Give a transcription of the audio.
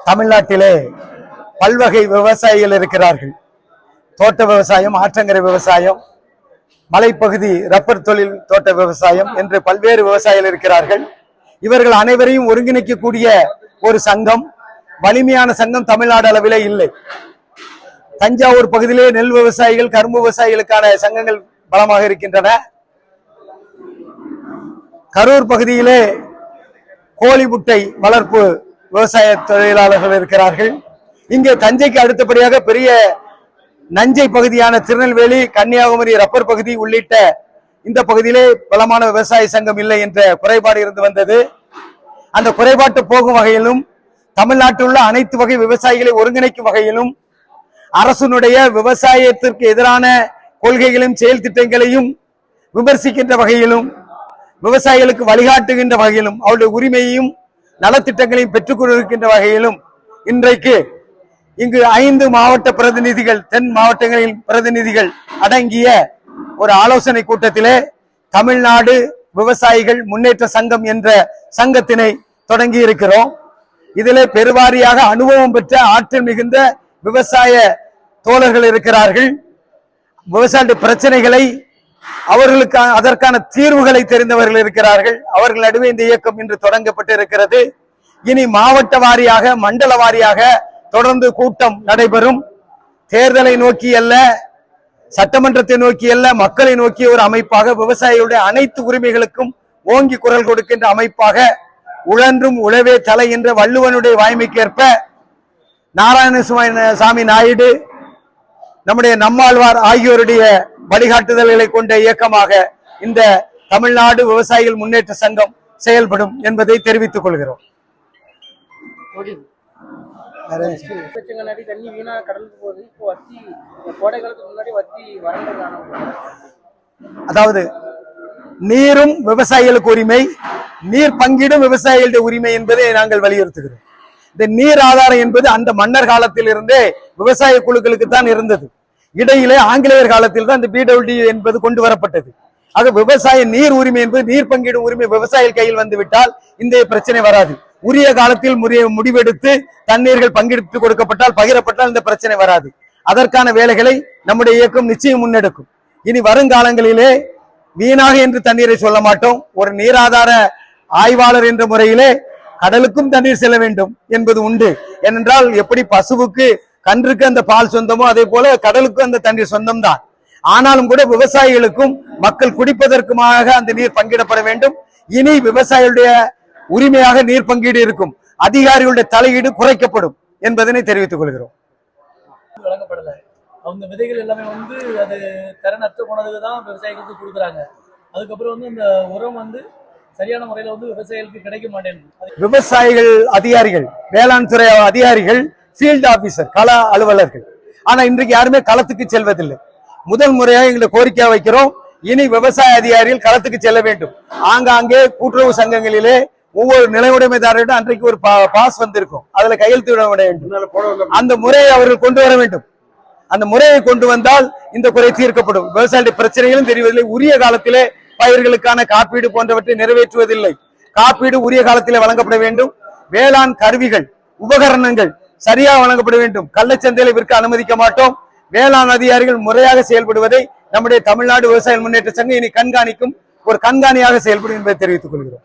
தமிழ்நாட்டிலே பல்வகை விவசாயிகள் இருக்கிறார்கள். தோட்ட விவசாயம், ஆற்றங்கரை விவசாயம், மலைப்பகுதி ரப்பர் தொழில் தோட்ட விவசாயம் என்று பல்வேறு விவசாயிகள் இருக்கிறார்கள். இவர்கள் அனைவரையும் ஒருங்கிணைக்கக்கூடிய ஒரு சங்கம், வலிமையான சங்கம் தமிழ்நாடு அளவிலே இல்லை. தஞ்சாவூர் பகுதியிலே நெல் விவசாயிகள், கரும்பு விவசாயிகளுக்கான சங்கங்கள் பலமாக இருக்கின்றன. கரூர் பகுதியிலே கோழி முட்டை வளர்ப்பு விவசாய தொழிலாளர்கள் இருக்கிறார்கள். இங்கே தஞ்சைக்கு அடுத்தபடியாக பெரிய நஞ்சை பகுதியான திருநெல்வேலி, கன்னியாகுமரி ரப்பர் பகுதி உள்ளிட்ட இந்த பகுதியிலே பலமான விவசாய சங்கம் இல்லை என்ற குறைபாடு இருந்து வந்தது. அந்த குறைபாட்டு போகும் வகையிலும் தமிழ்நாட்டில் உள்ள அனைத்து வகை விவசாயிகளை ஒருங்கிணைக்கும் வகையிலும் அரசுடைய விவசாயத்திற்கு எதிரான கொள்கைகளையும் செயல் திட்டங்களையும் விமர்சிக்கின்ற வகையிலும் விவசாயிகளுக்கு வழிகாட்டுகின்ற வகையிலும் அவருடைய உரிமையையும் நலத்திட்டங்களையும் பெற்றுக் கொண்டிருக்கின்ற வகையிலும் இன்றைக்கு இங்கு 5 மாவட்ட பிரதிநிதிகள், தென் மாவட்டங்களின் பிரதிநிதிகள் அடங்கிய ஒரு ஆலோசனை கூட்டத்திலே தமிழ்நாடு விவசாயிகள் முன்னேற்ற சங்கம் என்ற சங்கத்தினை தொடங்கி இருக்கிறோம். இதிலே பெருவாரியாக அனுபவம் பெற்ற ஆற்றல் மிகுந்த விவசாய தோழர்கள் இருக்கிறார்கள். விவசாய பிரச்சனைகளை அவர்களுக்கு அதற்கான தீர்வுகளை தெரிந்தவர்கள் இருக்கிறார்கள். அவர்கள் நடுவே இந்த இயக்கம் இன்று தொடங்கப்பட்டு இருக்கிறது. இனி மாவட்ட வாரியாக, மண்டல வாரியாக தொடர்ந்து கூட்டம் நடைபெறும். தேர்தலை நோக்கி அல்ல, சட்டமன்றத்தை நோக்கி அல்ல, மக்களை நோக்கிய ஒரு அமைப்பாக, விவசாயிகளுடைய அனைத்து உரிமைகளுக்கும் ஓங்கி குரல் கொடுக்கின்ற அமைப்பாக, உழன்றும் உழவே தலை என்ற வள்ளுவனுடைய வாய்மைக்கேற்ப நாராயணசாமி நாயுடு, நம்முடைய நம்மாழ்வார் ஆகியோருடைய வழிகாட்டுதல்களை கொண்ட இயக்கமாக இந்த தமிழ்நாடு விவசாயிகள் முன்னேற்ற சங்கம் செயல்படும் என்பதை தெரிவித்துக் கொள்கிறோம். அதாவது நீரும் விவசாயிகளுக்கு உரிமை, நீர் பங்கீடும் விவசாயிகளுடைய உரிமை என்பதை நாங்கள் வலியுறுத்துகிறோம். இந்த நீர் ஆதாரம் என்பது அந்த மன்னர் காலத்தில் இருந்தே விவசாய குழுக்களுக்கு தான் இருந்தது. இடையிலே ஆங்கிலேயர் காலத்தில் தான் இந்த பிடபிள்யூடி என்பது கொண்டு வரப்பட்டது. ஆக விவசாய நீர் உரிமை என்பது, நீர் பங்கீடும் உரிமை விவசாயிகள் கையில் வந்துவிட்டால் இந்த பிரச்சனை வராது. உரிய காலத்தில் முடிவெடுத்து தண்ணீர்கள் பங்கெடுத்து கொடுக்கப்பட்டால், பகிரப்பட்டால் இந்த பிரச்சனை வராது. அதற்கான வேலைகளை நம்முடைய இயக்கம் நிச்சயம் முன்னெடுக்கும். இனி வருங்காலங்களிலே வீணாக என்று தண்ணீரை சொல்ல மாட்டோம். ஒரு நீராதார ஆய்வாளர் என்ற முறையிலே கடலுக்கும் தண்ணீர் செல்ல வேண்டும் என்பது உண்டு. ஏனென்றால் எப்படி பசுவுக்கு, கன்றுக்கு அந்த பால் சொந்தமோ அதே போல கடலுக்கும் அந்த தண்ணீர் சொந்தம் தான். ஆனாலும் கூட விவசாயிகளுக்கும் மக்கள் குடிப்பதற்குமாக அந்த நீர் பங்கிடப்பட வேண்டும். இனி விவசாயிகளுடைய உரிமையாக நீர் பங்கீடு இருக்கும். அதிகாரிகளுடைய தலையீடு குறைக்கப்படும் என்பதனை தெரிவித்துக் கொள்கிறோம். வழங்கப்படல, அவங்க விதைகள் எல்லாமே அது தரநற்று போனதுதான் விவசாயிகளுக்கு கொடுக்குறாங்க. அதுக்கப்புறம் அந்த உரம் சரியான முறையில விவசாயிகளுக்கு கிடைக்க மாட்டேங்குது. விவசாயிகள் அதிகாரிகள், வேளாண் துறை அதிகாரிகள், ஃபீல்ட் ஆபீசர், கள அலுவலர்கள், ஆனா இன்றைக்கு யாருமே களத்துக்கு செல்வதில்லை. முதல் முறையாக எங்களை கோரிக்கை வைக்கிறோம். இனி விவசாய அதிகாரிகள் களத்துக்கு செல்ல வேண்டும். ஆங்காங்கே கூட்டுறவு சங்கங்களிலே ஒவ்வொரு நிலையுடைமைதாரரிடம் அன்றைக்கு ஒரு பாஸ் வந்திருக்கும், அதுல கையெழுத்து விட வேண்டும். அந்த முறையை அவர்கள் கொண்டு வர வேண்டும். அந்த முறையை கொண்டு வந்தால் இந்த குறை தீர்க்கப்படும். விவசாய பிரச்சனைகளும் தெரிவதில்லை. உரிய காலத்திலே பயிர்களுக்கான காப்பீடு போன்றவற்றை நிறைவேற்றுவதில்லை. காப்பீடு உரிய காலத்திலே வழங்கப்பட வேண்டும். வேளாண் கருவிகள், உபகரணங்கள் சரியாக வழங்கப்பட வேண்டும். கள்ளச்சந்தையில விற்க அனுமதிக்க மாட்டோம். வேளாண் அதிகாரிகள் முறையாக செயல்படுவதை நம்முடைய தமிழ்நாடு விவசாய முன்னேற்ற சங்கம் இனி கண்காணிக்கும். ஒரு கண்காணியாக செயல்படும் என்பதை தெரிவித்துக் கொள்கிறோம்.